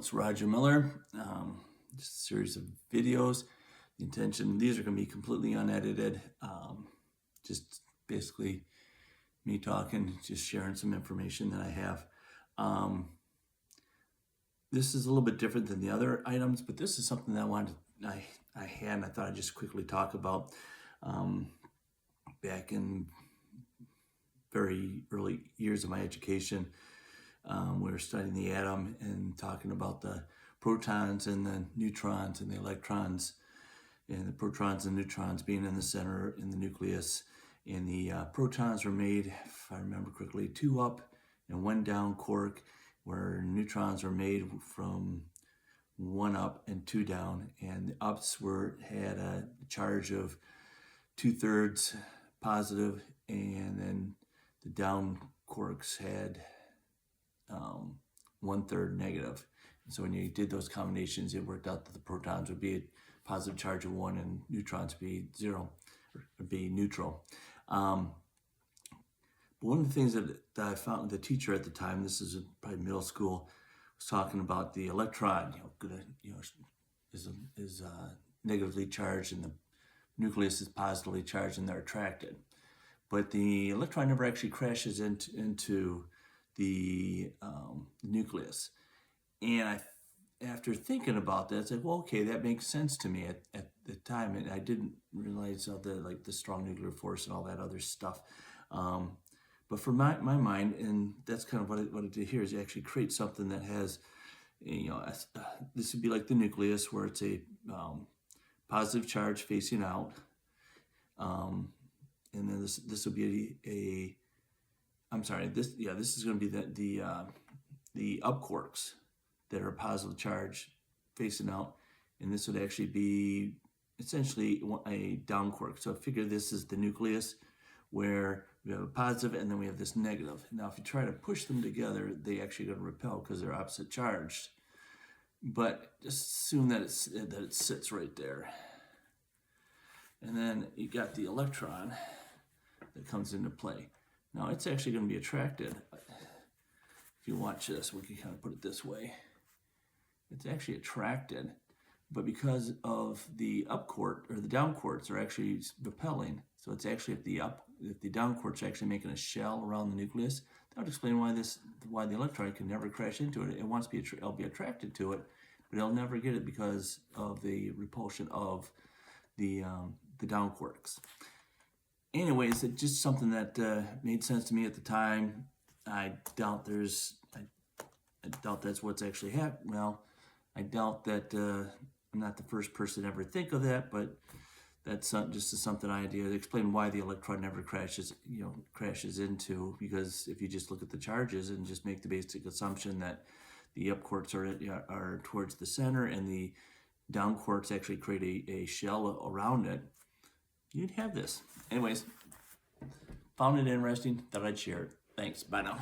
it's Roger Miller. Just a series of videos. The intention, these are going to be completely unedited. Just basically me talking, just sharing some information that I have. This is a little bit different than the other items, but this is something that I had, and I thought I'd just quickly talk about. Back in very early years of my education, we were studying the atom and talking about the protons and the neutrons and the electrons, and the protons and neutrons being in the center in the nucleus. And the protons were made, if I remember correctly, 2 up and 1 down quark, where neutrons were made from 1 up and 2 down, and the ups had a charge of 2/3 positive, and then the down quarks had 1/3 negative. And so when you did those combinations, it worked out that the protons would be a positive charge of 1 and neutrons would be 0, or be neutral. But one of the things that I found, the teacher at the time, this is probably middle school, was talking about the electron, is negatively charged, and the nucleus is positively charged, and they're attracted. But the electron never actually crashes into the nucleus. And after thinking about that, I said, well, okay, that makes sense to me at the time, and I didn't realize the strong nuclear force and all that other stuff. But for my mind, and that's kind of what it did here, is it actually creates something that has, this would be like the nucleus, where it's a positive charge facing out, and then this will be this is going to be the up quarks that are positive charge facing out, and this would actually be essentially a down quark. So figure this is the nucleus, where we have a positive and then we have this negative. Now if you try to push them together, they actually going to repel because they're opposite charged. But just assume that it sits right there. And then you got the electron that comes into play. Now it's actually going to be attracted. If you watch this, we can kind of put it this way. It's actually attracted, but because of the up quark, or the down quarks are actually repelling, so it's actually if the down quarks are actually making a shell around the nucleus, that would explain why the electron can never crash into it. It'll be attracted to it, but it'll never get it because of the repulsion of the down quarks. Anyways, it's just something that made sense to me at the time. I doubt that's what's actually happened. Well, I doubt that I'm not the first person to ever think of that, but that's just something idea to explain why the electron never crashes into, because if you just look at the charges and just make the basic assumption that the up quarks are towards the center and the down quarks actually create a shell around it, you'd have this. Anyways, found it interesting, thought I'd share it. Thanks, bye now.